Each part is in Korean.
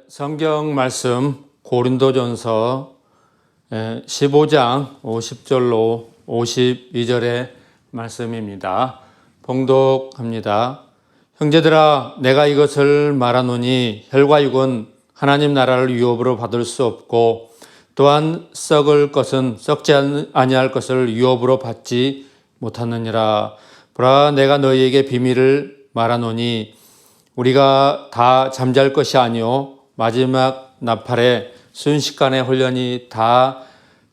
성경 말씀 고린도전서 15장 50절로 52절의 말씀입니다. 봉독합니다. 형제들아, 내가 이것을 말하노니 혈과 육은 하나님 나라를 유업으로 받을 수 없고 또한 썩을 것은 썩지 아니할 것을 유업으로 받지 못하느니라. 보라, 내가 너희에게 비밀을 말하노니 우리가 다 잠잘 것이 아니요 마지막 나팔에 순식간에 홀연히 다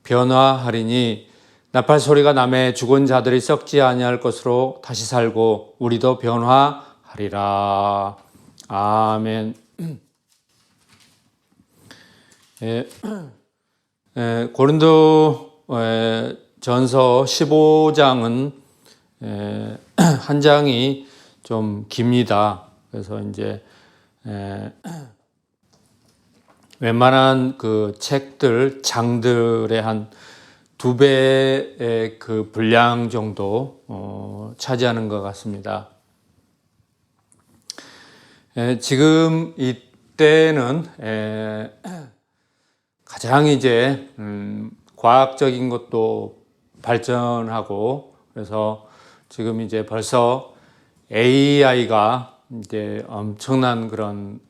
변화하리니 나팔 소리가 나매 죽은 자들이 썩지 아니할 것으로 다시 살고 우리도 변화하리라. 아멘. 고린도 전서 15장은 한 장이 좀 깁니다. 그래서 이제 웬만한 그 책들, 장들의 한 2배의 그 분량 정도 차지하는 것 같습니다. 지금 이때는 가장 이제 과학적인 것도 발전하고 그래서 지금 이제 벌써 AI가 이제 엄청난 그런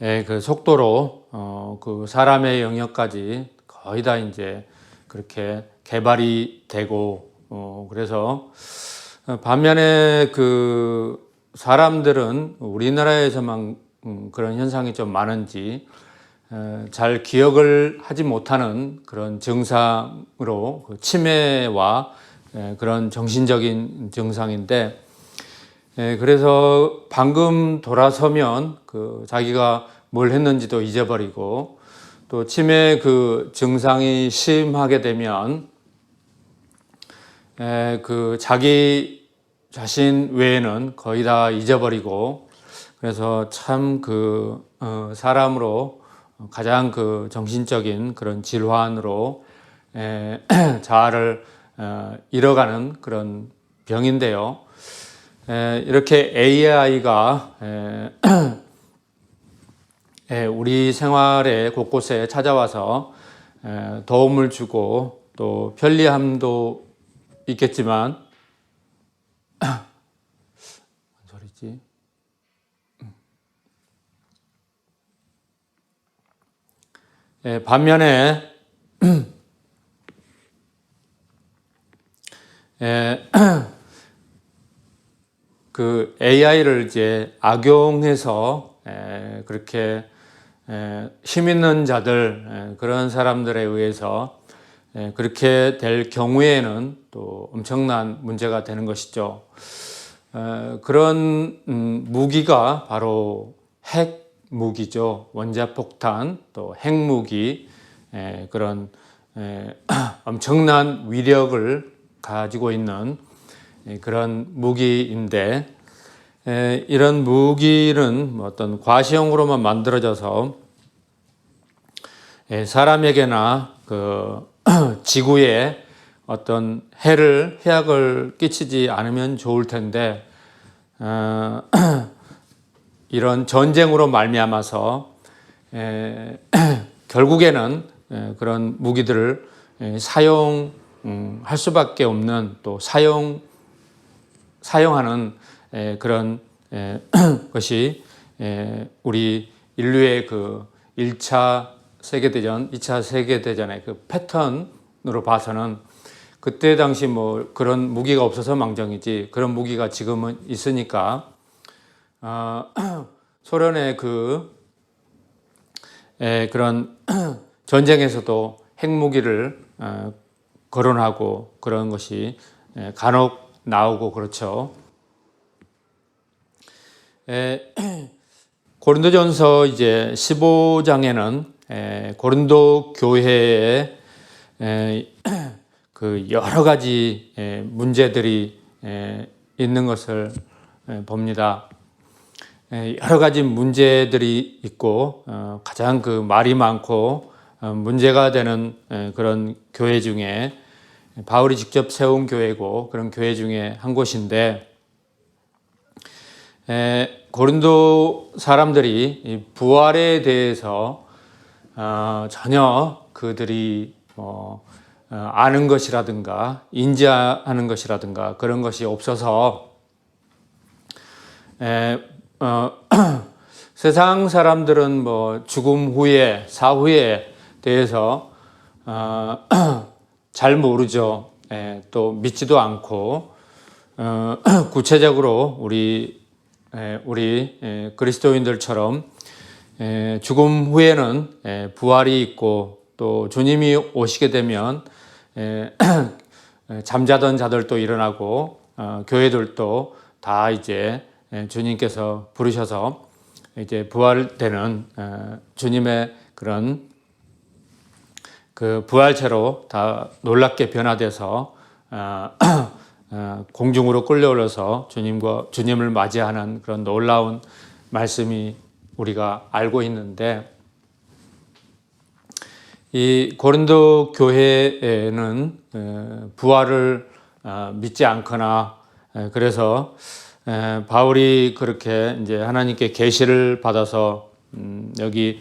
그 속도로 그 사람의 영역까지 거의 다 이제 그렇게 개발이 되고 그래서 반면에 그 사람들은 우리나라에서만 그런 현상이 좀 많은지 잘 기억을 하지 못하는 그런 증상으로 치매와 그런 정신적인 증상인데 그래서 방금 돌아서면 그 자기가 뭘 했는지도 잊어버리고 또 치매 그 증상이 심하게 되면 그 자기 자신 외에는 거의 다 잊어버리고 그래서 참 그 사람으로 가장 그 정신적인 그런 질환으로 자아를 잃어가는 그런 병인데요. 이렇게 AI가 우리 생활의 곳곳에 찾아와서 도움을 주고 또 편리함도 있겠지만 뭔 소리지? 반면에 그 AI를 이제 악용해서 그렇게 힘 있는 자들 그런 사람들에 의해서 그렇게 될 경우에는 또 엄청난 문제가 되는 것이죠. 그런 무기가 바로 핵 무기죠. 원자폭탄 또 핵무기 그런 엄청난 위력을 가지고 있는 그런 무기인데 이런 무기는 어떤 과시형으로만 만들어져서 사람에게나 그 지구에 어떤 해악을 끼치지 않으면 좋을 텐데 이런 전쟁으로 말미암아서 결국에는 그런 무기들을 사용할 수밖에 없는 또 사용하는 그런 것이 우리 인류의 그 1차 세계대전, 2차 세계대전의 그 패턴으로 봐서는 그때 당시 뭐 그런 무기가 없어서 망정이지 그런 무기가 지금은 있으니까 소련의 그런 전쟁에서도 핵무기를 거론하고 그런 것이 간혹 나오고 그렇죠. 고린도전서 이제 15장에는 고린도 교회에 그 여러 가지 문제들이 있는 것을 봅니다. 여러 가지 문제들이 있고 가장 그 말이 많고 문제가 되는 그런 교회 중에 바울이 직접 세운 교회고 그런 교회 중에 한 곳인데 고린도 사람들이 이 부활에 대해서 전혀 그들이 아는 것이라든가 인지하는 것이라든가 그런 것이 없어서 세상 사람들은 뭐 죽음 후에 사후에 대해서 잘 모르죠. 또 믿지도 않고 구체적으로 우리 그리스도인들처럼 죽음 후에는 부활이 있고 또 주님이 오시게 되면 잠자던 자들도 일어나고 교회들도 다 이제 주님께서 부르셔서 이제 부활되는 주님의 그런 그 부활체로 다 놀랍게 변화돼서 공중으로 끌려올라서 주님을 맞이하는 그런 놀라운 말씀이 우리가 알고 있는데, 이 고린도 교회에는 부활을 믿지 않거나, 그래서 바울이 그렇게 이제 하나님께 계시를 받아서 여기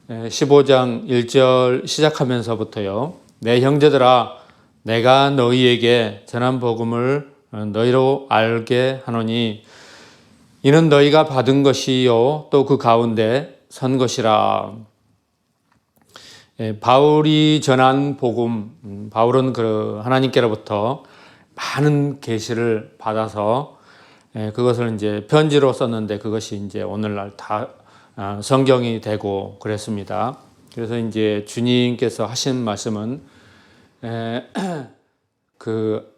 15장 1절 시작하면서부터요, 내 형제들아 내가 너희에게 전한 복음을 너희로 알게 하노니 이는 너희가 받은 것이요 또 그 가운데 선 것이라. 바울이 전한 복음, 바울은 그 하나님께로부터 많은 계시를 받아서 그것을 이제 편지로 썼는데 그것이 이제 오늘날 다 성경이 되고 그랬습니다. 그래서 이제 주님께서 하신 말씀은 그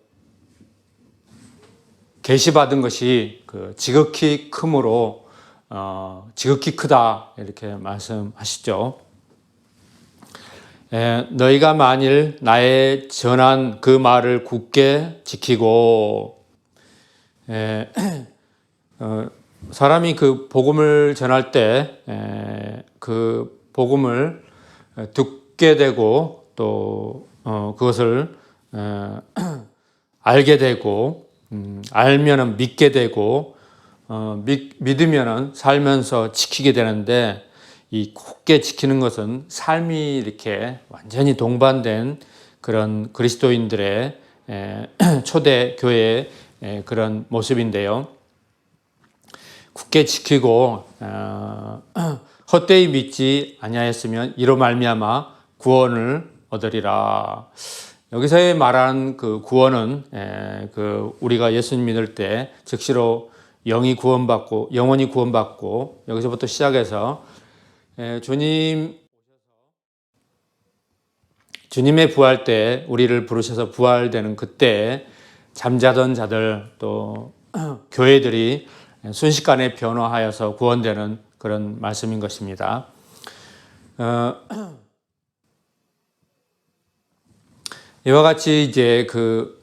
계시받은 것이 그 지극히 크므로 지극히 크다 이렇게 말씀하시죠. 너희가 만일 나의 전한 그 말을 굳게 지키고, 사람이 그 복음을 전할 때 그 복음을 듣게 되고 또 그것을 알게 되고 알면은 믿게 되고 믿으면은 살면서 지키게 되는데, 이 굳게 지키는 것은 삶이 이렇게 완전히 동반된 그런 그리스도인들의 초대 교회의 그런 모습인데요. 굳게 지키고 헛되이 믿지 아니하였으면 이로 말미암아 구원을 얻으리라. 여기서의 말한 그 구원은 그 우리가 예수님 믿을 때 즉시로 영원히 구원받고 여기서부터 시작해서 주님의 부활 때 우리를 부르셔서 부활되는 그때 잠자던 자들 또 교회들이 순식간에 변화하여서 구원되는 그런 말씀인 것입니다. 이와 같이 이제 그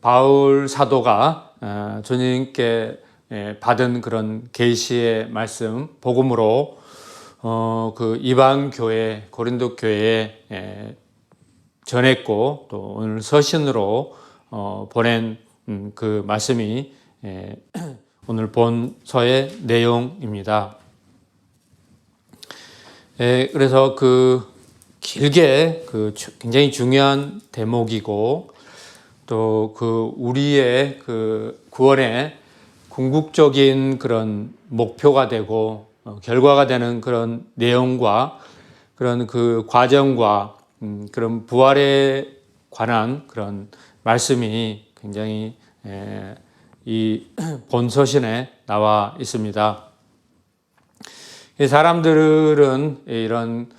바울 사도가 주님께 받은 그런 계시의 말씀, 복음으로 그 이방 교회, 고린도 교회에 전했고 또 오늘 서신으로 보낸 그 말씀이 오늘 본서의 내용입니다. 그래서 그 길게 그 굉장히 중요한 대목이고 또 그 우리의 그 구원의 궁극적인 그런 목표가 되고 결과가 되는 그런 내용과 그런 그 과정과 그런 부활에 관한 그런 말씀이 굉장히 이 본서신에 나와 있습니다. 이 사람들은 이런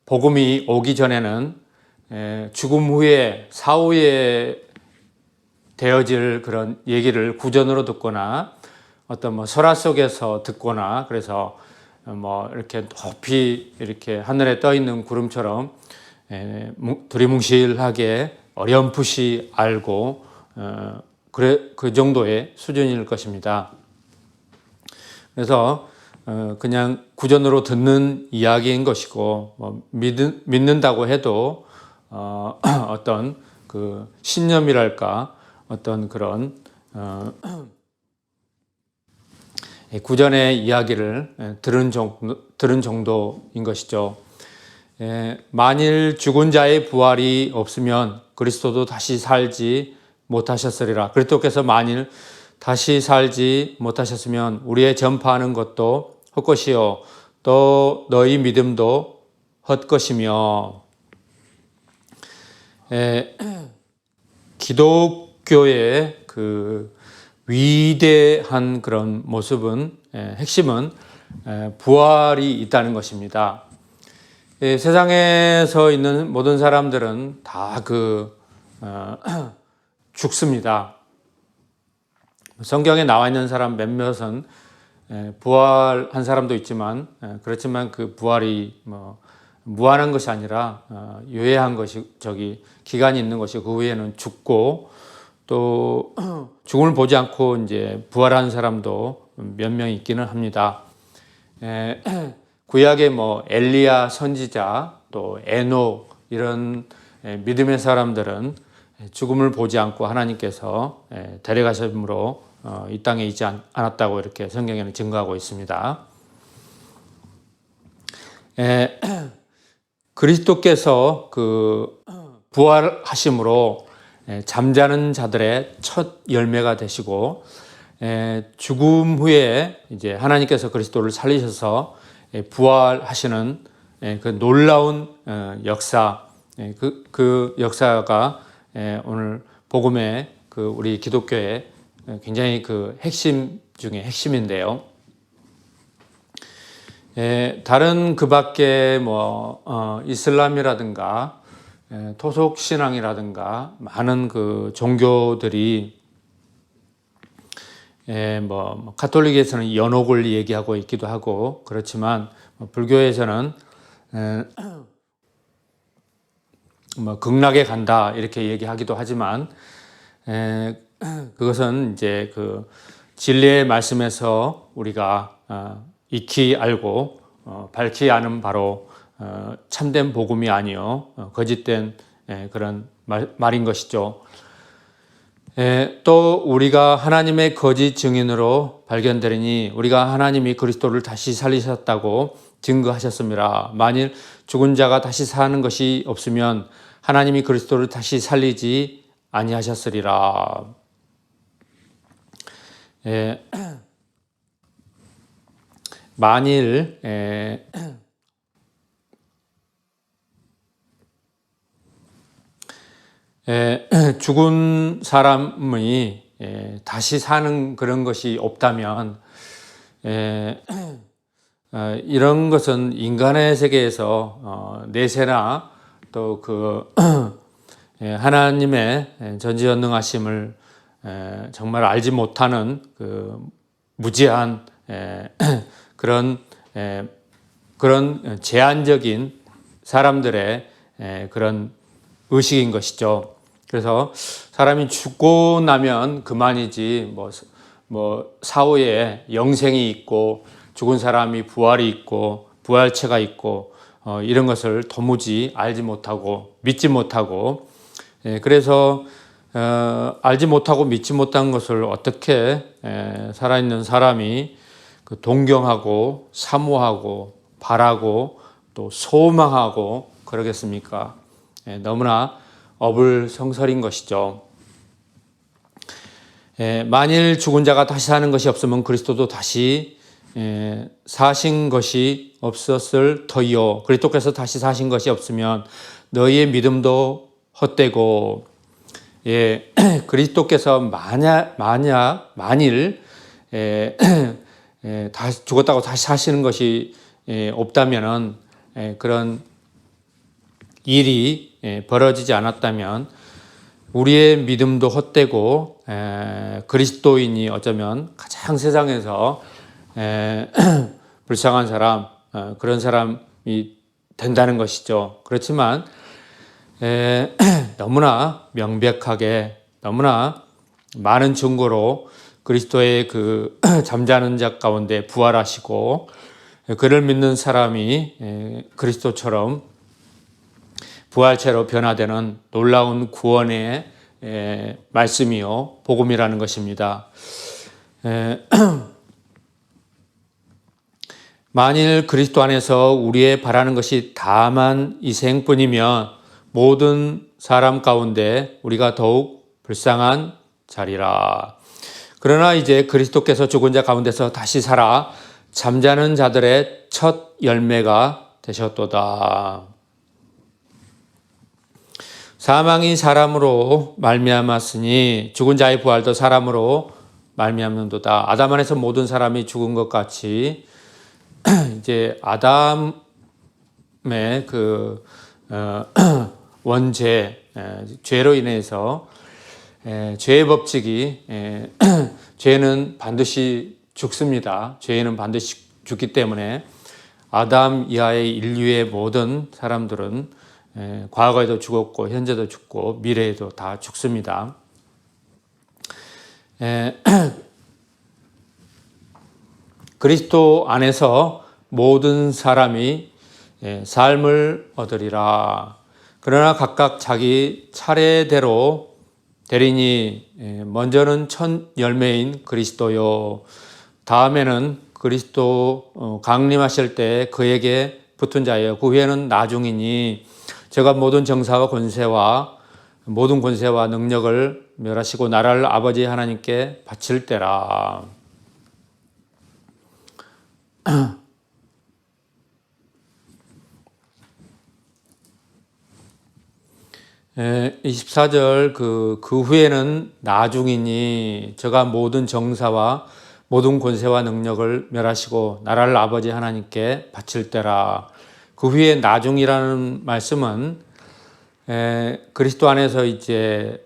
복음이 오기 전에는 죽음 후에 사후에 되어질 그런 얘기를 구전으로 듣거나 어떤 뭐 설화 속에서 듣거나, 그래서 뭐 이렇게 높이 이렇게 하늘에 떠 있는 구름처럼 두리뭉실하게 어렴풋이 알고 그 정도의 수준일 것입니다. 그래서 그냥 구전으로 듣는 이야기인 것이고, 뭐 믿는다고 해도 어떤 그 신념이랄까 어떤 그런 구전의 이야기를 들은 정도인 것이죠. 만일 죽은 자의 부활이 없으면 그리스도도 다시 살지 못하셨으리라. 그리스도께서 만일 다시 살지 못하셨으면 우리의 전파하는 것도 헛것이요 또 너희 믿음도 헛것이며. 기독교의 그 위대한 그런 모습은 핵심은 부활이 있다는 것입니다. 세상에서 있는 모든 사람들은 다 죽습니다. 성경에 나와 있는 사람 몇몇은 부활한 사람도 있지만 그렇지만 그 부활이 무한한 것이 아니라 유예한 것이 기간이 있는 것이 그 후에는 죽고 또 죽음을 보지 않고 이제 부활한 사람도 몇 명 있기는 합니다. 구약의 엘리야 선지자 또 에녹 이런 믿음의 사람들은 죽음을 보지 않고 하나님께서 데려가심으로 이 땅에 있지 않았다고 이렇게 성경에는 증거하고 있습니다. 그리스도께서 그 부활하심으로 잠자는 자들의 첫 열매가 되시고 죽음 후에 이제 하나님께서 그리스도를 살리셔서 부활하시는 그 놀라운 역사, 그 역사가 오늘 복음의 그 우리 기독교의 굉장히 그 핵심 중에 핵심인데요. 다른 그 밖에 이슬람이라든가 토속 신앙이라든가 많은 그 종교들이 가톨릭에서는 연옥을 얘기하고 있기도 하고 그렇지만 불교에서는 극락에 간다 이렇게 얘기하기도 하지만 그것은 이제 그 진리의 말씀에서 우리가 익히 알고 밝히 아는 바로 참된 복음이 아니요 거짓된 그런 말인 것이죠. 또 우리가 하나님의 거짓 증인으로 발견되리니 우리가 하나님이 그리스도를 다시 살리셨다고 증거하셨습니다. 만일 죽은 자가 다시 사는 것이 없으면 하나님이 그리스도를 다시 살리지 아니하셨으리라. 만일 죽은 사람이 다시 사는 그런 것이 없다면 이런 것은 인간의 세계에서 내세나 또 그 하나님의 전지전능하심을 정말 알지 못하는 그 무지한 그런 제한적인 사람들의 그런 의식인 것이죠. 그래서 사람이 죽고 나면 그만이지 사후에 영생이 있고 죽은 사람이 부활이 있고 부활체가 있고 이런 것을 도무지 알지 못하고 믿지 못하고 그래서 알지 못하고 믿지 못한 것을 어떻게 살아있는 사람이 동경하고 사모하고 바라고 또 소망하고 그러겠습니까? 너무나 어불성설인 것이죠. 만일 죽은 자가 다시 사는 것이 없으면 그리스도도 다시 사신 것이 없었을 터이요. 그리스도께서 다시 사신 것이 없으면 너희의 믿음도 헛되고 그리스도께서 만일 죽었다고 다시 사시는 것이 없다면은 그런 일이 벌어지지 않았다면 우리의 믿음도 헛되고 그리스도인이 어쩌면 가장 세상에서 불쌍한 사람 그런 사람이 된다는 것이죠. 그렇지만 너무나 명백하게 너무나 많은 증거로 그리스도의 그 잠자는 자 가운데 부활하시고 그를 믿는 사람이 그리스도처럼 부활체로 변화되는 놀라운 구원의 말씀이요 복음이라는 것입니다. 만일 그리스도 안에서 우리의 바라는 것이 다만 이 생뿐이면 모든 사람 가운데 우리가 더욱 불쌍한 자리라. 그러나 이제 그리스도께서 죽은 자 가운데서 다시 살아 잠자는 자들의 첫 열매가 되셨도다. 사망이 사람으로 말미암았으니 죽은 자의 부활도 사람으로 말미암는도다. 아담 안에서 모든 사람이 죽은 것 같이 이제 아담의 그 원죄, 죄로 인해서 죄의 법칙이 죄는 반드시 죽습니다. 죄는 반드시 죽기 때문에 아담 이하의 인류의 모든 사람들은 과거에도 죽었고 현재도 죽고 미래에도 다 죽습니다. 그리스도 안에서 모든 사람이 삶을 얻으리라. 그러나 각각 자기 차례대로 되리니 먼저는 첫 열매인 그리스도요. 다음에는 그리스도 강림하실 때 그에게 붙은 자예요. 그 후에는 나중이니 제가 모든 정사와 권세와 모든 권세와 능력을 멸하시고 나라를 아버지 하나님께 바칠 때라. 24절 그 후에는 나중이니 저가 모든 정사와 모든 권세와 능력을 멸하시고 나라를 아버지 하나님께 바칠 때라. 그 후에 나중이라는 말씀은 그리스도 안에서 이제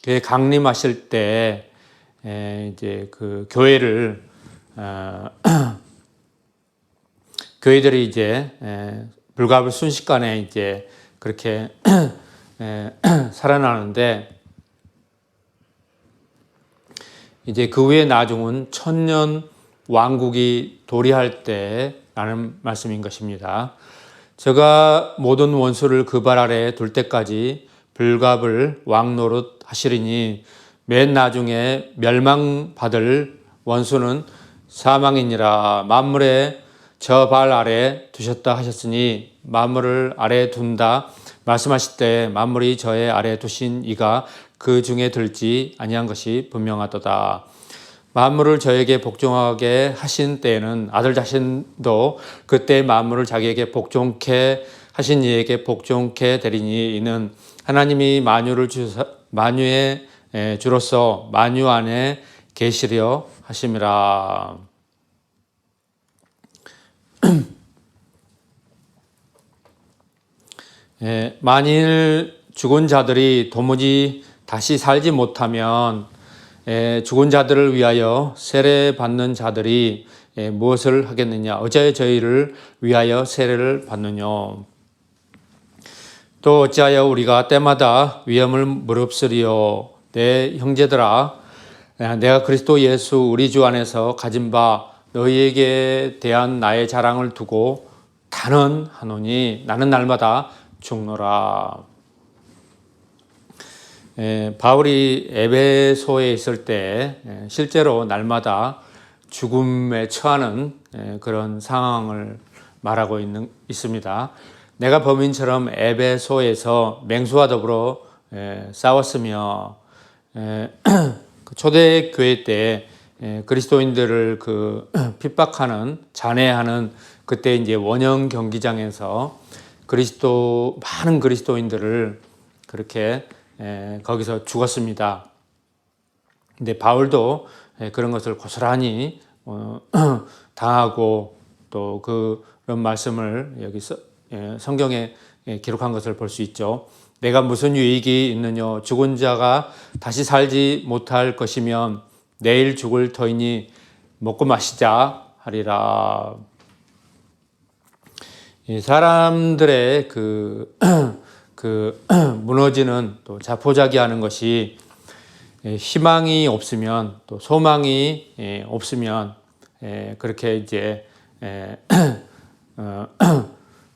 그의 강림하실 때 이제 그 교회를 교회들이 이제 불가불 순식간에 이제 그렇게 살아나는데 이제 그 후에 나중은 천년 왕국이 도래할 때라는 말씀인 것입니다. 저가 모든 원수를 그 발 아래 둘 때까지 불갑을 왕노릇 하시리니 맨 나중에 멸망받을 원수는 사망이니라. 만물에 저 발 아래 두셨다 하셨으니 만물을 아래 둔다 말씀하실 때 만물이 저의 아래 두신 이가 그 중에 들지 아니한 것이 분명하도다. 만물을 저에게 복종하게 하신 때에는 아들 자신도 그때 만물을 자기에게 복종케 하신 이에게 복종케 되리니 이는 하나님이 만유의 주로서 만유 안에 계시려 하심이라. 만일 죽은 자들이 도무지 다시 살지 못하면 죽은 자들을 위하여 세례 받는 자들이 무엇을 하겠느냐? 어찌하여 저희를 위하여 세례를 받느냐? 또 어찌하여 우리가 때마다 위험을 무릅쓰리요? 내 형제들아, 내가 그리스도 예수 우리 주 안에서 가진 바 너희에게 대한 나의 자랑을 두고 단언하노니 나는 날마다 죽노라. 바울이 에베소에 있을 때 실제로 날마다 죽음에 처하는 그런 상황을 말하고 있습니다. 내가 범인처럼 에베소에서 맹수와 더불어 싸웠으며 초대 교회 때 그리스도인들을 그 핍박하는 잔해하는 그때 이제 원형 경기장에서 많은 그리스도인들을 그렇게 거기서 죽었습니다. 근데 바울도 그런 것을 고스란히 당하고 또 그런 말씀을 여기서 성경에 기록한 것을 볼 수 있죠. 내가 무슨 유익이 있느냐? 죽은 자가 다시 살지 못할 것이면 내일 죽을 터이니 먹고 마시자 하리라. 사람들의 그 무너지는 또 자포자기하는 것이 희망이 없으면 또 소망이 없으면 그렇게 이제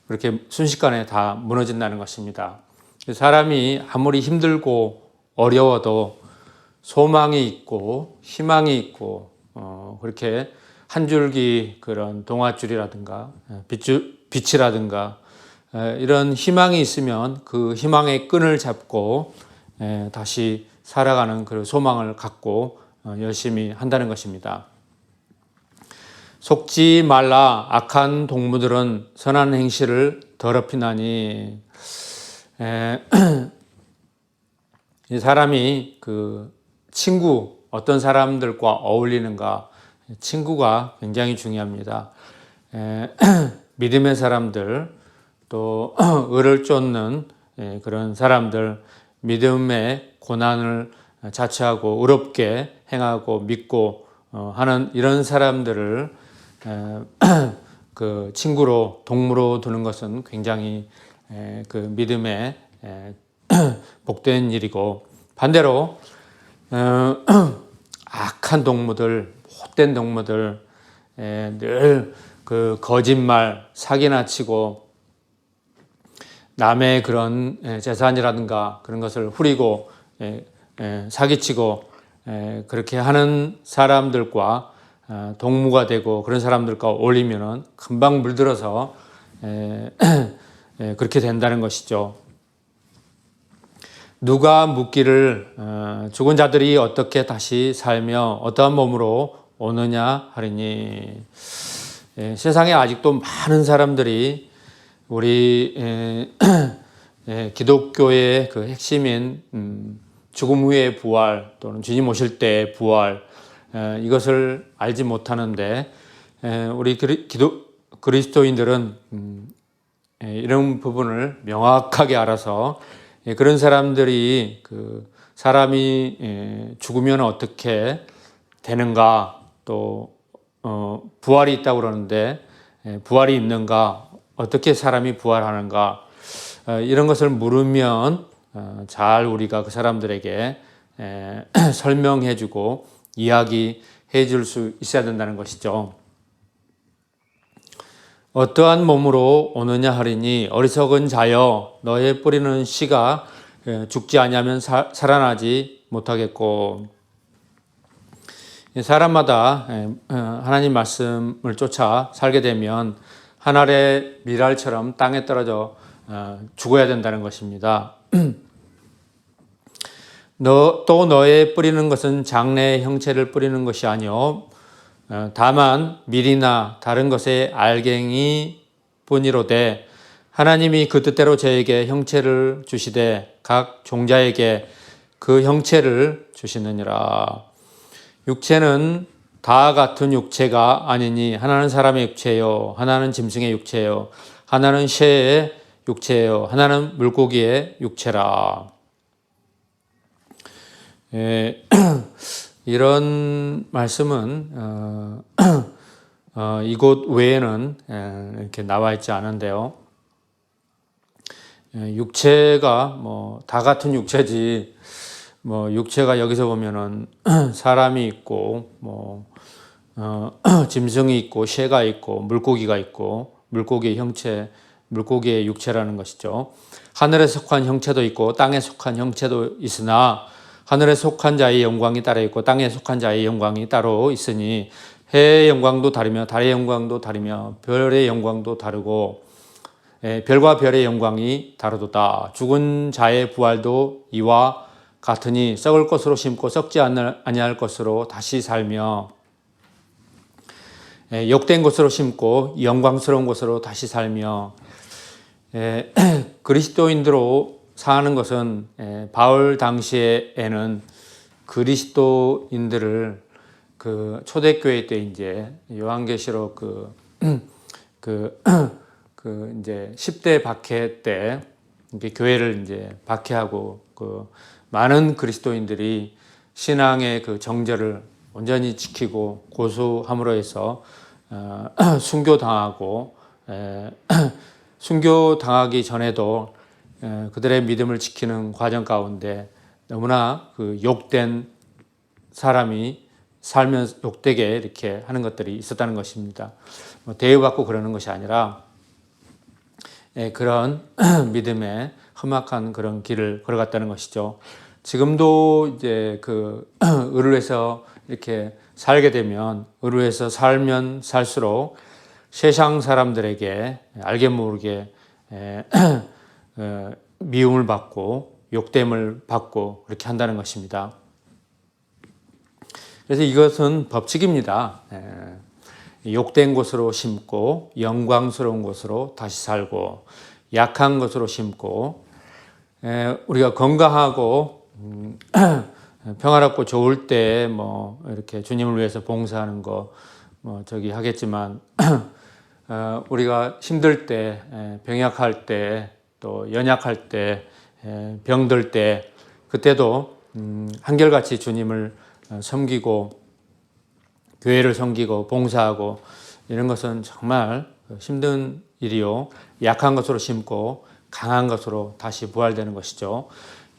그렇게 순식간에 다 무너진다는 것입니다. 사람이 아무리 힘들고 어려워도 소망이 있고 희망이 있고 그렇게 한 줄기 그런 동아줄이라든가 빛이라든가 이런 희망이 있으면 그 희망의 끈을 잡고 다시 살아가는 그 소망을 갖고 열심히 한다는 것입니다. 속지 말라. 악한 동무들은 선한 행실을 더럽히나니. 이 사람이 그 친구, 어떤 사람들과 어울리는가, 친구가 굉장히 중요합니다. 믿음의 사람들, 또 의를 쫓는 그런 사람들, 믿음의 고난을 자처하고 의롭게 행하고 믿고 하는 이런 사람들을 그 친구로 동무로 두는 것은 굉장히 그 믿음의 복된 일이고, 반대로 악한 동무들, 못된 동무들, 늘 그 거짓말, 사기나 치고 남의 그런 재산이라든가 그런 것을 후리고 사기치고 그렇게 하는 사람들과 동무가 되고 그런 사람들과 어울리면은 금방 물들어서 그렇게 된다는 것이죠. 누가 묻기를 죽은 자들이 어떻게 다시 살며 어떠한 몸으로 오느냐 하리니. 세상에 아직도 많은 사람들이 우리 기독교의 그 핵심인 죽음 후의 부활 또는 주님 오실 때의 부활, 이것을 알지 못하는데 우리 그리스도인들은 이런 부분을 명확하게 알아서 그런 사람들이 그 사람이 죽으면 어떻게 되는가, 또 부활이 있다고 그러는데 부활이 있는가, 어떻게 사람이 부활하는가, 이런 것을 물으면 잘 우리가 그 사람들에게 설명해주고 이야기해 줄 수 있어야 된다는 것이죠. 어떠한 몸으로 오느냐 하리니 어리석은 자여 너의 뿌리는 씨가 죽지 아니하면 살아나지 못하겠고. 사람마다 하나님 말씀을 쫓아 살게 되면 한 알의 밀알처럼 땅에 떨어져 죽어야 된다는 것입니다. 또 너의 뿌리는 것은 장래의 형체를 뿌리는 것이 아니요 다만 밀이나 다른 것의 알갱이 뿐이로되 하나님이 그 뜻대로 저에게 형체를 주시되 각 종자에게 그 형체를 주시느니라. 육체는 다 같은 육체가 아니니 하나는 사람의 육체요 하나는 짐승의 육체요 하나는 새의 육체요 하나는 물고기의 육체라. 이런 말씀은 이곳 외에는 이렇게 나와 있지 않은데요. 육체가 뭐 다 같은 육체지, 뭐 육체가 여기서 보면은 사람이 있고 뭐 짐승이 있고 새가 있고 물고기가 있고 물고기의 형체, 물고기의 육체라는 것이죠. 하늘에 속한 형체도 있고 땅에 속한 형체도 있으나 하늘에 속한 자의 영광이 따로 있고 땅에 속한 자의 영광이 따로 있으니 해의 영광도 다르며 달의 영광도 다르며 별의 영광도 다르고 별과 별의 영광이 다르도다. 죽은 자의 부활도 이와 같으니 썩을 것으로 심고 썩지 아니할 것으로 다시 살며 욕된 것으로 심고 영광스러운 것으로 다시 살며. 그리스도인으로 사는 것은 바울 당시에는 그리스도인들을 그 초대교회 때 이제 요한계시록 이제 10대 박해 때 이렇게 교회를 이제 박해하고 그 많은 그리스도인들이 신앙의 그 정절을 온전히 지키고 고수함으로 해서 순교당하고 순교당하기 전에도 그들의 믿음을 지키는 과정 가운데 너무나 그 욕된 사람이 살면서 욕되게 이렇게 하는 것들이 있었다는 것입니다. 대우받고 그러는 것이 아니라 그런 믿음의 험악한 그런 길을 걸어갔다는 것이죠. 지금도 이제 그 의루에서 이렇게 살게 되면 의루에서 살면 살수록 세상 사람들에게 알게 모르게 미움을 받고 욕됨을 받고 그렇게 한다는 것입니다. 그래서 이것은 법칙입니다. 욕된 곳으로 심고 영광스러운 곳으로 다시 살고 약한 곳으로 심고 우리가 건강하고 평화롭고 좋을 때 뭐 이렇게 주님을 위해서 봉사하는 거 뭐 저기 하겠지만 우리가 힘들 때 병약할 때 또 연약할 때 병들 때 그때도 한결같이 주님을 섬기고 교회를 섬기고 봉사하고 이런 것은 정말 힘든 일이요. 약한 것으로 심고 강한 것으로 다시 부활되는 것이죠.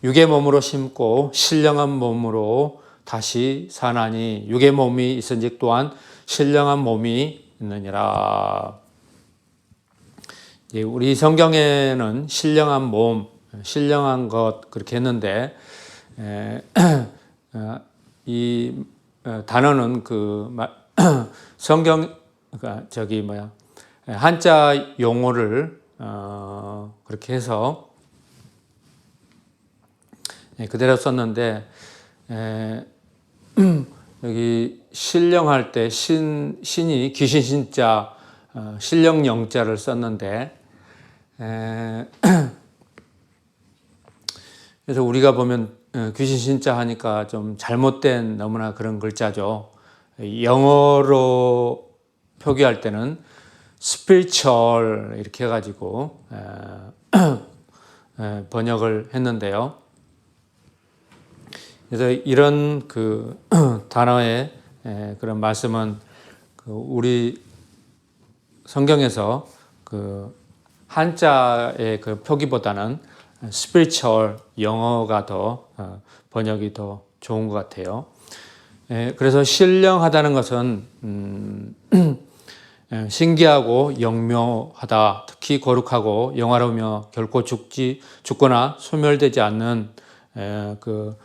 육의 몸으로 심고 신령한 몸으로 다시 사나니 육의 몸이 있은즉 또한 신령한 몸이 있느니라. 우리 성경에는 신령한 몸, 신령한 것 그렇게 했는데 이 단어는 그 성경 저기 한자 용어를 그렇게 해서 그대로 썼는데 여기 신령할 때 신이 귀신 신자 신령 영자를 썼는데 그래서 우리가 보면 귀신 신자 하니까 좀 잘못된 너무나 그런 글자죠. 영어로 표기할 때는 spiritual 이렇게 해가지고 번역을 했는데요. 그래서 이런 그 단어의 그런 말씀은 우리 성경에서 그 한자의 그 표기보다는 spiritual 영어가 더 번역이 더 좋은 것 같아요. 그래서 신령하다는 것은 신기하고 영묘하다, 특히 거룩하고 영화로우며 결코 죽거나 소멸되지 않는 그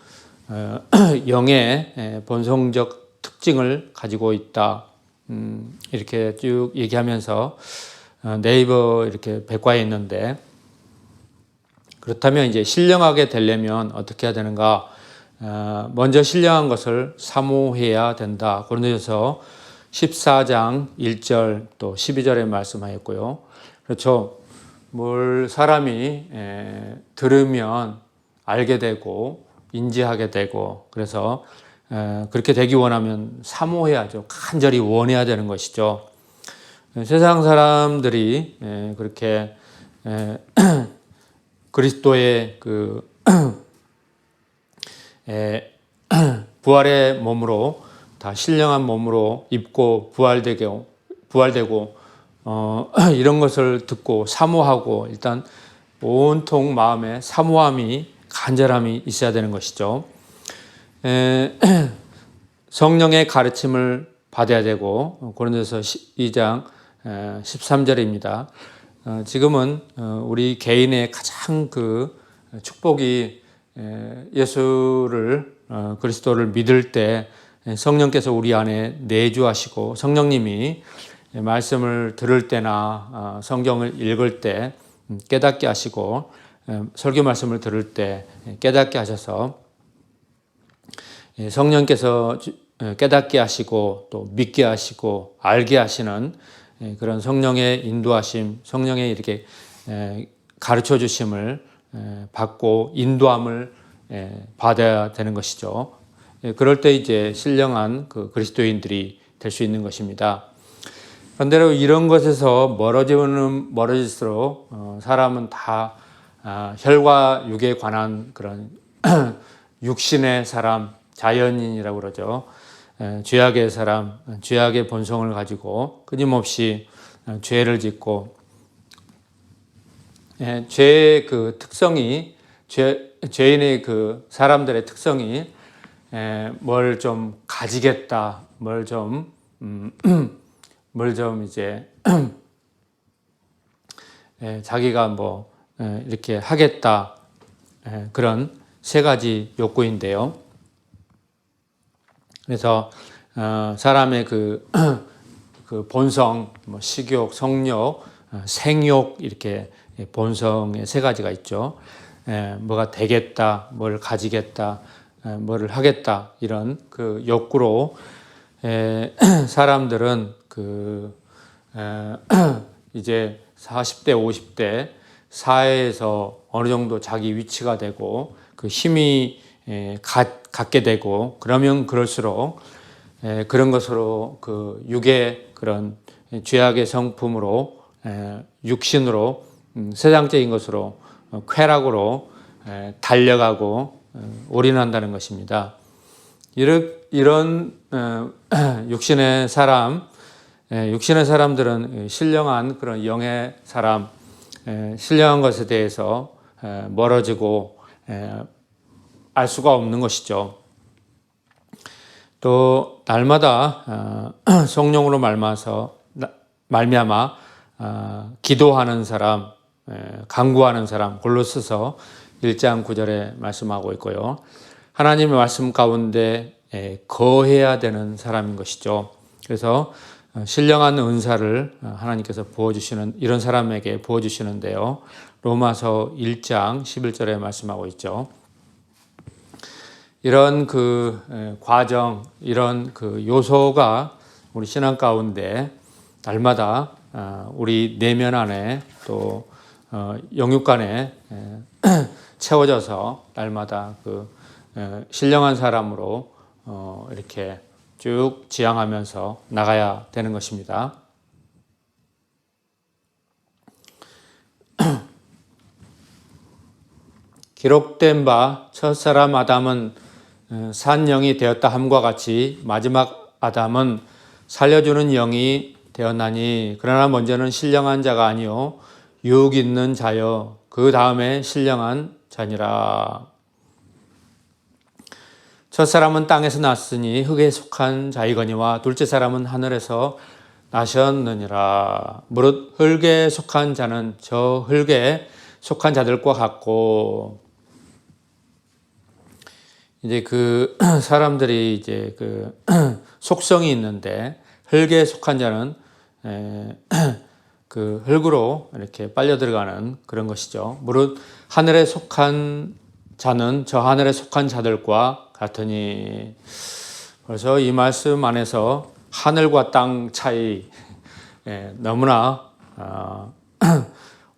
영의 본성적 특징을 가지고 있다. 이렇게 쭉 얘기하면서 네이버 이렇게 백과에 있는데 그렇다면 이제 신령하게 되려면 어떻게 해야 되는가? 먼저 신령한 것을 사모해야 된다. 고린도전서 14장 1절 또 12절에 말씀하였고요. 그렇죠. 뭘 사람이 들으면 알게 되고 인지하게 되고 그래서 그렇게 되기 원하면 사모해야죠. 간절히 원해야 되는 것이죠. 세상 사람들이 그렇게 그리스도의 그 부활의 몸으로 다 신령한 몸으로 입고 부활되고 이런 것을 듣고 사모하고 일단 온통 마음에 사모함이 간절함이 있어야 되는 것이죠. 성령의 가르침을 받아야 되고 고린도서 2장 13절입니다. 지금은 우리 개인의 가장 그 축복이 예수를 그리스도를 믿을 때 성령께서 우리 안에 내주하시고 성령님이 말씀을 들을 때나 성경을 읽을 때 깨닫게 하시고 설교 말씀을 들을 때 깨닫게 하셔서 성령께서 깨닫게 하시고 또 믿게 하시고 알게 하시는 그런 성령의 인도하심, 성령의 이렇게 가르쳐 주심을 받고 인도함을 받아야 되는 것이죠. 그럴 때 이제 신령한 그 그리스도인들이 될 수 있는 것입니다. 반대로 이런 것에서 멀어질수록 사람은 다 혈과 육에 관한 그런 육신의 사람, 자연인이라고 그러죠. 죄악의 사람, 죄악의 본성을 가지고 끊임없이 죄를 짓고 죄의 그 특성이 죄인의 그 사람들의 특성이 뭘 좀 가지겠다, 뭘 좀 이제 자기가 뭐 이렇게 하겠다, 그런 세 가지 욕구인데요. 그래서 사람의 그 본성, 뭐 식욕, 성욕, 생욕, 이렇게 본성의 세 가지가 있죠. 뭐가 되겠다, 뭘 가지겠다, 뭐를 하겠다, 이런 그 욕구로 사람들은 이제 40대, 50대 사회에서 어느 정도 자기 위치가 되고 그 힘이 갖게 되고, 그러면 그럴수록 그런 것으로 그 육의 그런 죄악의 성품으로, 육신으로, 세상적인 것으로, 쾌락으로 달려가고 올인한다는 것입니다. 이런 육신의 사람들은 신령한 그런 영의 사람, 신령한 것에 대해서 멀어지고 알 수가 없는 것이죠. 또 날마다 성령으로 말미암아 기도하는 사람, 간구하는 사람, 골로새서 1장 9절에 말씀하고 있고요. 하나님의 말씀 가운데 거해야 되는 사람인 것이죠. 그래서 신령한 은사를 하나님께서 부어주시는, 이런 사람에게 부어주시는데요. 로마서 1장 11절에 말씀하고 있죠. 이런 그 과정, 이런 그 요소가 우리 신앙 가운데 날마다 우리 내면 안에 또 영육 안에 채워져서 날마다 그 신령한 사람으로 이렇게 쭉 지향하면서 나가야 되는 것입니다. 기록된 바 첫사람 아담은 산 영이 되었다 함과 같이 마지막 아담은 살려주는 영이 되었나니, 그러나 먼저는 신령한 자가 아니요 유혹 있는 자여 그 다음에 신령한 자니라. 첫사람은 땅에서 났으니 흙에 속한 자이거니와 둘째 사람은 하늘에서 나셨느니라. 무릇 흙에 속한 자는 저 흙에 속한 자들과 같고, 이제 그 사람들이 이제 그 속성이 있는데, 흙에 속한 자는 그 흙으로 이렇게 빨려 들어가는 그런 것이죠. 무릇 하늘에 속한 자는 저 하늘에 속한 자들과 같으니, 그래서 이 말씀 안에서 하늘과 땅 차이, 너무나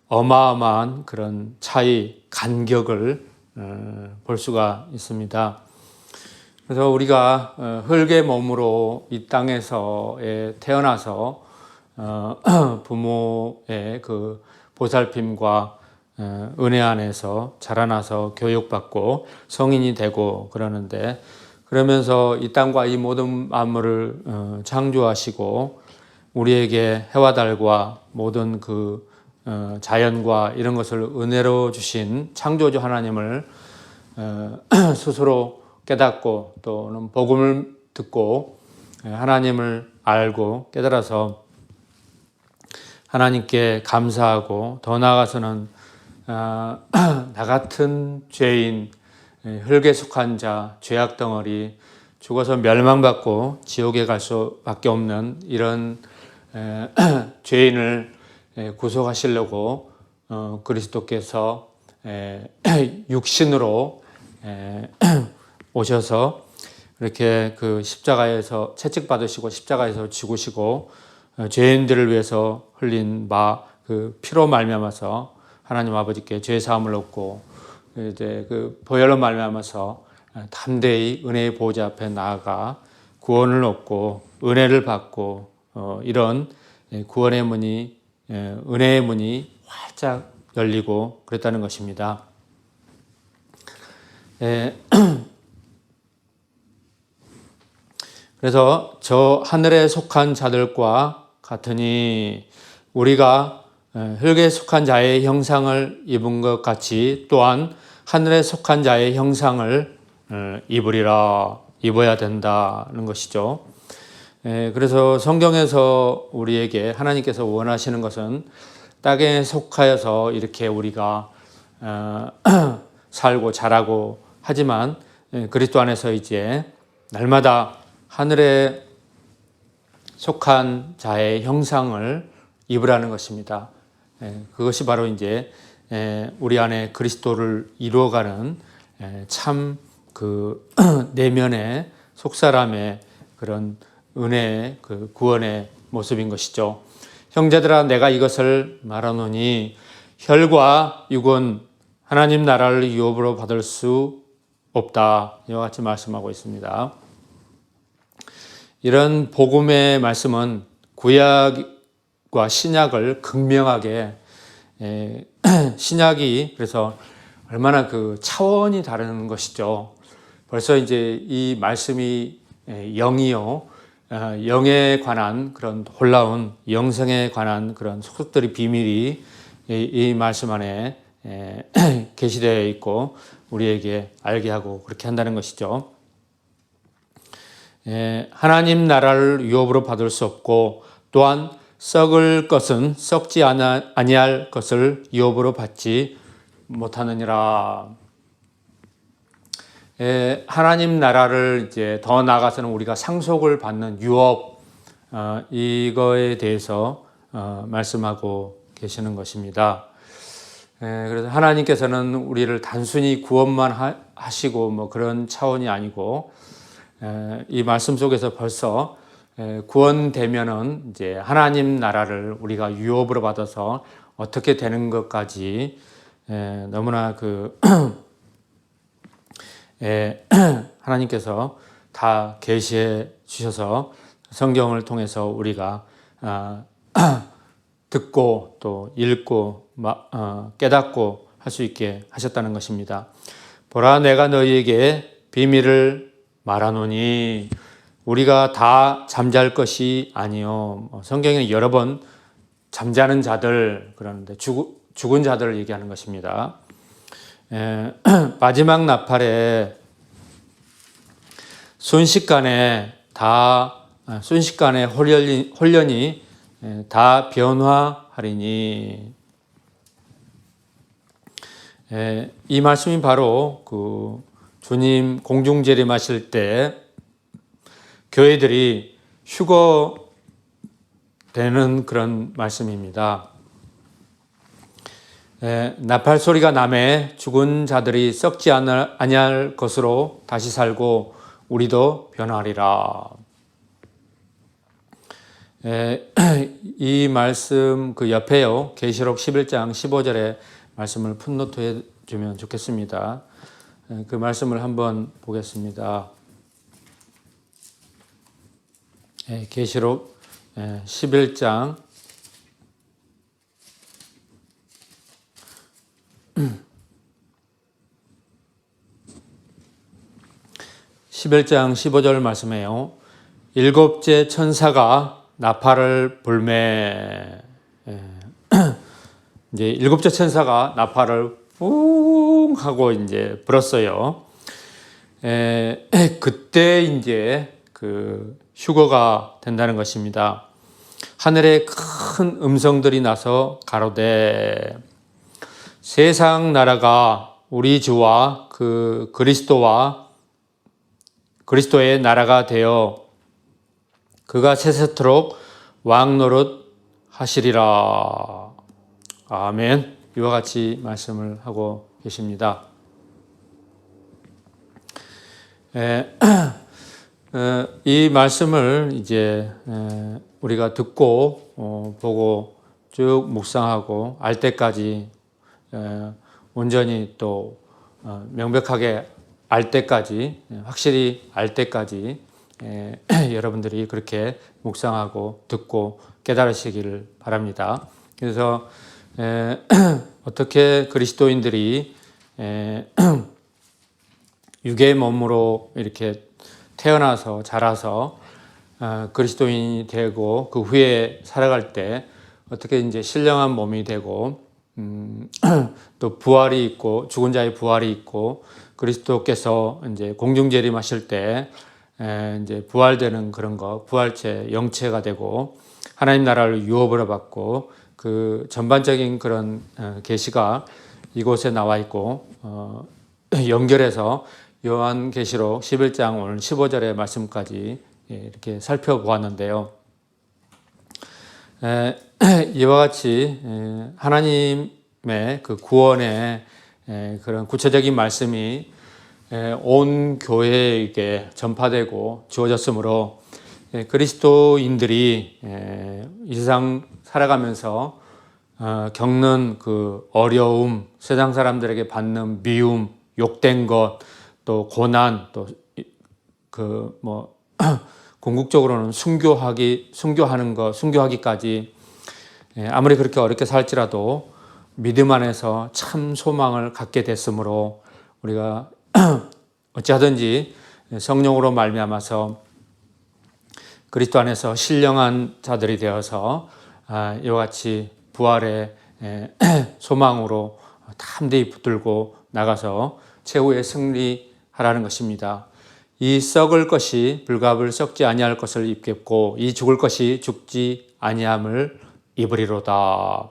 어마어마한 그런 차이, 간격을 볼 수가 있습니다. 그래서 우리가 흙의 몸으로 이 땅에서 태어나서 부모의 그 보살핌과 은혜 안에서 자라나서 교육받고 성인이 되고 그러는데, 그러면서 이 땅과 이 모든 만물을 창조하시고 우리에게 해와 달과 모든 그 자연과 이런 것을 은혜로 주신 창조주 하나님을 스스로 깨닫고 또는 복음을 듣고 하나님을 알고 깨달아서 하나님께 감사하고, 더 나아가서는 나 같은 죄인, 흙에 속한 자, 죄악 덩어리, 죽어서 멸망받고 지옥에 갈 수밖에 없는 이런 죄인을 구속하시려고 그리스도께서 육신으로 오셔서 이렇게 그 십자가에서 채찍받으시고 십자가에서 죽으시고 죄인들을 위해서 흘린 그 피로 말미암아서 하나님 아버지께 죄 사함을 얻고, 이제 그 보혈로 말미암아서 담대히 은혜의 보좌 앞에 나아가 구원을 얻고 은혜를 받고, 이런 구원의 문이, 은혜의 문이 활짝 열리고 그랬다는 것입니다. 그래서 저 하늘에 속한 자들과 같으니, 우리가 흙에 속한 자의 형상을 입은 것 같이 또한 하늘에 속한 자의 형상을 입어야 된다는 것이죠. 그래서 성경에서 우리에게 하나님께서 원하시는 것은 땅에 속하여서 이렇게 우리가 살고 자라고 하지만 그리스도 안에서 이제 날마다 하늘에 속한 자의 형상을 입으라는 것입니다. 그것이 바로 이제 우리 안에 그리스도를 이루어가는 참 그 내면의 속사람의 그런 은혜의 그 구원의 모습인 것이죠. 형제들아 내가 이것을 말하노니 혈과 육은 하나님 나라를 유업으로 받을 수 없다. 이와 같이 말씀하고 있습니다. 이런 복음의 말씀은 구약과 신약을 극명하게 신약이 그래서 얼마나 그 차원이 다른 것이죠. 벌써 이제 이 말씀이 영이요, 영에 관한 그런 놀라운 영성에 관한 그런 속속들의 비밀이 이 말씀 안에 계시되어 있고 우리에게 알게 하고 그렇게 한다는 것이죠. 하나님 나라를 유업으로 받을 수 없고 또한 썩을 것은 썩지 아니할 것을 유업으로 받지 못하느니라. 하나님 나라를 이제 더 나아가서는 우리가 상속을 받는 유업 이거에 대해서 말씀하고 계시는 것입니다. 그래서 하나님께서는 우리를 단순히 구원만 하시고 뭐 그런 차원이 아니고 이 말씀 속에서 벌써 구원되면은 이제 하나님 나라를 우리가 유업으로 받아서 어떻게 되는 것까지 너무나 그 하나님께서 다 계시해 주셔서 성경을 통해서 우리가 듣고 또 읽고 깨닫고 할 수 있게 하셨다는 것입니다. 보라 내가 너희에게 비밀을 말하노니 우리가 다 잠잘 것이 아니요. 성경에는 여러 번 잠자는 자들 그러는데 죽은 자들을 얘기하는 것입니다. 마지막 나팔에 순식간에 홀연히 다 변화하리니 이 말씀이 바로 그 주님 공중 재림하실 때 교회들이 휴거되는 그런 말씀입니다. 나팔 소리가 나매 죽은 자들이 썩지 아니할 것으로 다시 살고 우리도 변하리라. 이 말씀 그 옆에요. 계시록 11장 15절의 말씀을 풋노트해 주면 좋겠습니다. 그 말씀을 한번 보겠습니다. 계시록 11장 11장 15절 말씀해요. 일곱째 천사가 나팔을 불매. 이제 일곱째 천사가 나팔을 뿡 하고 이제 불었어요. 그때 이제 그 휴거가 된다는 것입니다. 하늘에 큰 음성들이 나서 가로되 세상 나라가 우리 주와 그 그리스도의 나라가 되어 그가 세세토록 왕노릇 하시리라. 아멘. 이와 같이 말씀을 하고 계십니다. 이 말씀을 이제 우리가 듣고 보고 쭉 묵상하고 알 때까지 온전히 또 명백하게 알 때까지 확실히 알 때까지 여러분들이 그렇게 묵상하고 듣고 깨달으시기를 바랍니다. 그래서 어떻게 그리스도인들이 육의 몸으로 이렇게 태어나서 자라서 그리스도인이 되고 그 후에 살아갈 때 어떻게 이제 신령한 몸이 되고 또 부활이 있고 죽은 자의 부활이 있고 그리스도께서 이제 공중 재림하실 때 이제 부활되는 그런 거 부활체 영체가 되고 하나님 나라를 유업으로 받고 그 전반적인 그런 계시가 이곳에 나와 있고 연결해서 요한계시록 11장 오늘 15절의 말씀까지 이렇게 살펴보았는데요. 이와 같이 하나님의 그 구원의 그런 구체적인 말씀이 온 교회에게 전파되고 주어졌으므로 그리스도인들이 이 세상 살아가면서 겪는 그 어려움, 세상 사람들에게 받는 미움, 욕된 것, 또 고난, 또 그 뭐 궁극적으로는 순교하는 것, 순교하기까지 아무리 그렇게 어렵게 살지라도 믿음 안에서 참 소망을 갖게 됐으므로 우리가 어찌하든지 성령으로 말미암아서 그리스도 안에서 신령한 자들이 되어서 이와 같이 부활의 소망으로 담대히 붙들고 나가서 최후의 승리하라는 것입니다. 이 썩을 것이 불갑을 썩지 아니할 것을 입겠고 이 죽을 것이 죽지 아니함을 입으리로다.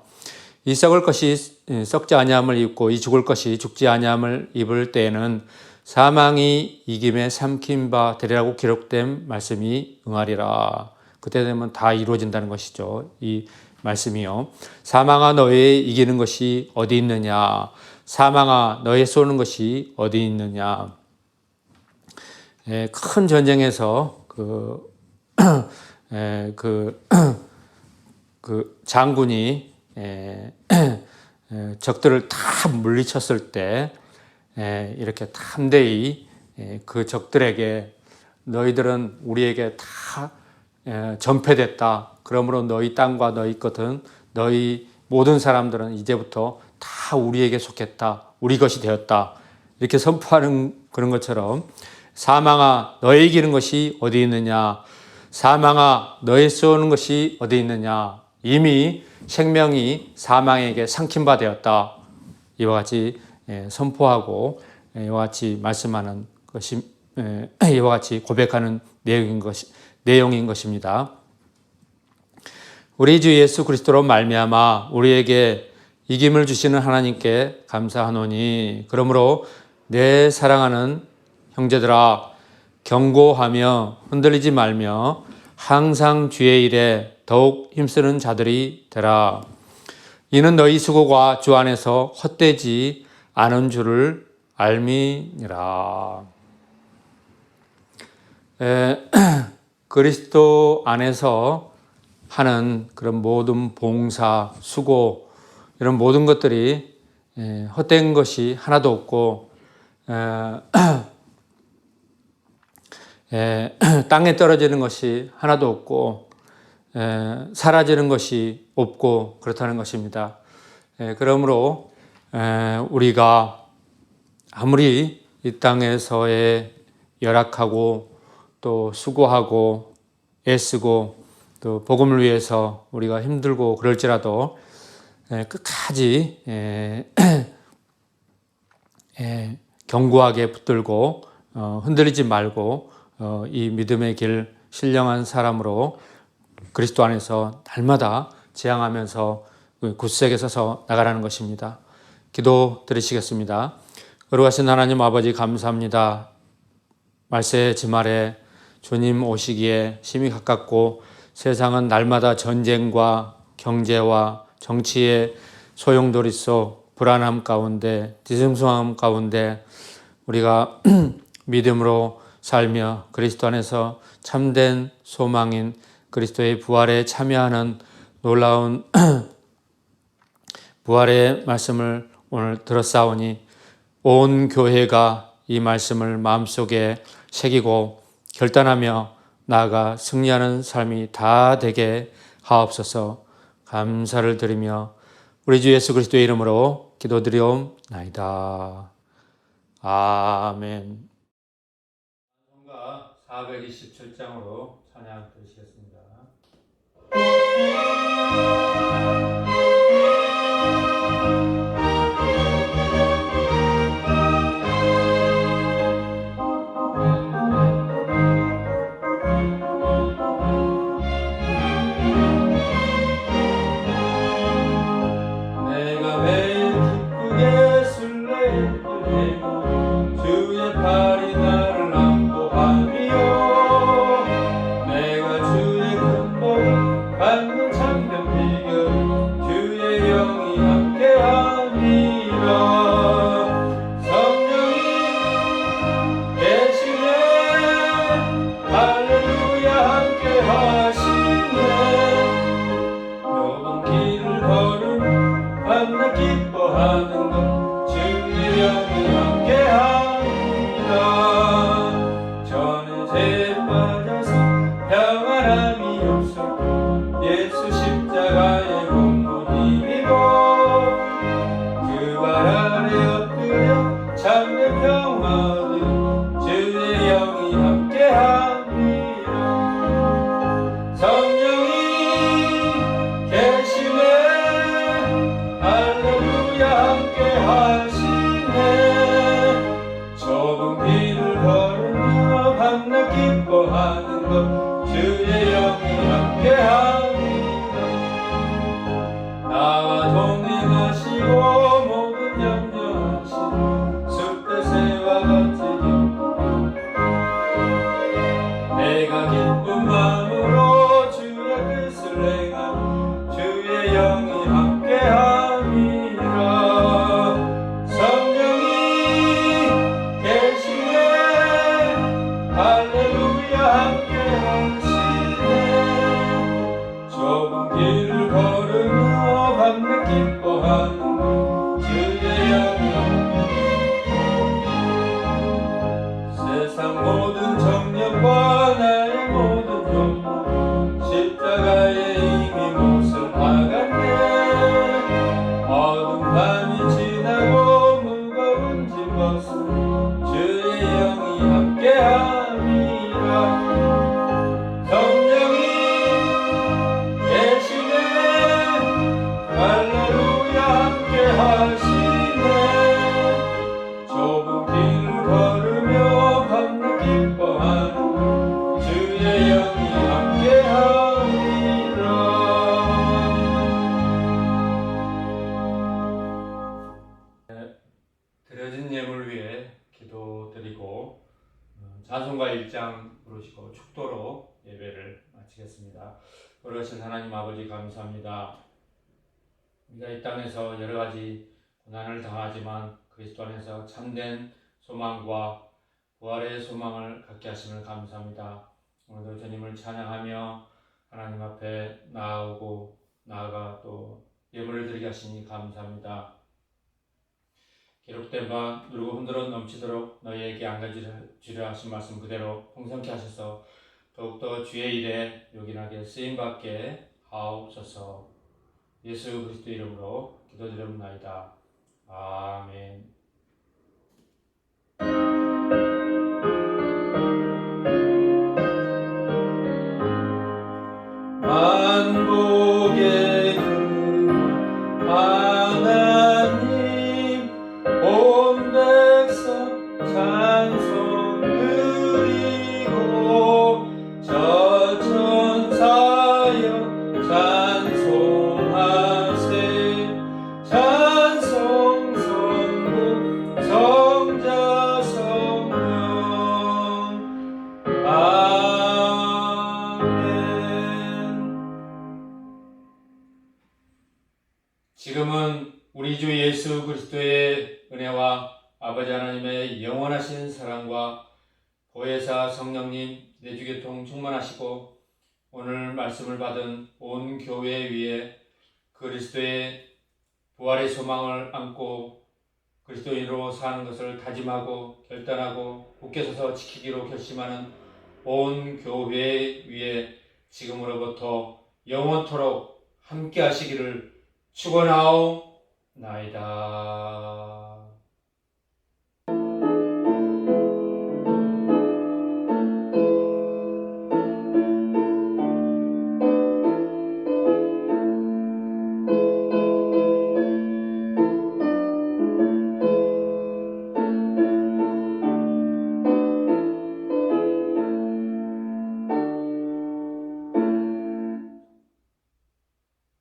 이 썩을 것이 썩지 아니함을 입고 이 죽을 것이 죽지 아니함을 입을 때에는 사망이 이김에 삼킨 바 되리라고 기록된 말씀이 응하리라. 그때 되면 다 이루어진다는 것이죠. 이 말씀이요. 사망아 너의 이기는 것이 어디 있느냐. 사망아 너의 쏘는 것이 어디 있느냐. 큰 전쟁에서 그 장군이 적들을 다 물리쳤을 때 이렇게 담대히 그 적들에게 너희들은 우리에게 다 전패됐다. 그러므로 너희 땅과 너희 것은 너희 모든 사람들은 이제부터 다 우리에게 속했다. 우리 것이 되었다. 이렇게 선포하는 그런 것처럼 사망아 너의 이기는 것이 어디 있느냐. 사망아 너의 쏘는 것이 어디 있느냐. 이미 생명이 사망에게 삼킨 바 되었다. 이와 같이 선포하고 이와 같이 말씀하는 것이 이와 같이 고백하는 내용인 것입니다. 우리 주 예수 그리스도로 말미암아 우리에게 이김을 주시는 하나님께 감사하노니 그러므로 내 사랑하는 형제들아 경고하며 흔들리지 말며 항상 주의 일에 더욱 힘쓰는 자들이 되라. 이는 너희 수고가 주 안에서 헛되지 않은 줄을 알미니라. 그리스도 안에서 하는 그런 모든 봉사, 수고 이런 모든 것들이 헛된 것이 하나도 없고 땅에 떨어지는 것이 하나도 없고 사라지는 것이 없고 그렇다는 것입니다. 그러므로 우리가 아무리 이 땅에서의 열악하고 또 수고하고 애쓰고 또 복음을 위해서 우리가 힘들고 그럴지라도 끝까지 견고하게 붙들고 흔들리지 말고 이 믿음의 길 신령한 사람으로 그리스도 안에서 날마다 지향하면서 굳세게 서서 나가라는 것입니다. 기도 드리시겠습니다. 거룩하신 하나님 아버지 감사합니다. 말세 지말에 주님 오시기에 심히 가깝고 세상은 날마다 전쟁과 경제와 정치의 소용돌이 속 불안함 가운데 뒤숭숭함 가운데 우리가 믿음으로 살며 그리스도 안에서 참된 소망인 그리스도의 부활에 참여하는 놀라운 부활의 말씀을 오늘 들었사오니 온 교회가 이 말씀을 마음속에 새기고 결단하며 나아가 승리하는 삶이 다 되게 하옵소서. 감사를 드리며 우리 주 예수 그리스도의 이름으로 기도드리옵나이다. 아멘. 427장으로 찬양 드리시겠습니다. 감사합니다. 그러신 하나님 아버지 감사합니다. 우리가 이 땅에서 여러 가지 고난을 당하지만 그리스도 안에서 참된 소망과 부활의 소망을 갖게 하심을 감사합니다. 오늘도 주님을 찬양하며 하나님 앞에 나아가 또 예물을 드리게 하시니 감사합니다. 기록된 바 누르고 흔들어 넘치도록 너희에게 안 가지려 하신 말씀 그대로 풍성케 하셔서 더욱더 주의 일에 요긴하게 쓰임받게 하옵소서. 예수 그리스도 이름으로 기도드립나이다. 아멘. 만복의 주 하나님 온 백성 찬송 드리고 저 천사여 찬송하세 찬송 성부 성자 성령 지금은 우리 주 예수 그리스도의 은혜와 아버지 하나님의 영원하신 사랑과 보혜사 성령님 내주교통 충만하시고 오늘 말씀을 받은 온 교회 위에 그리스도의 부활의 소망을 안고 그리스도인으로 사는 것을 다짐하고 결단하고 굳게 서서 지키기로 결심하는 온 교회 위에 지금으로부터 영원토록 함께 하시기를 축원하옵나이다.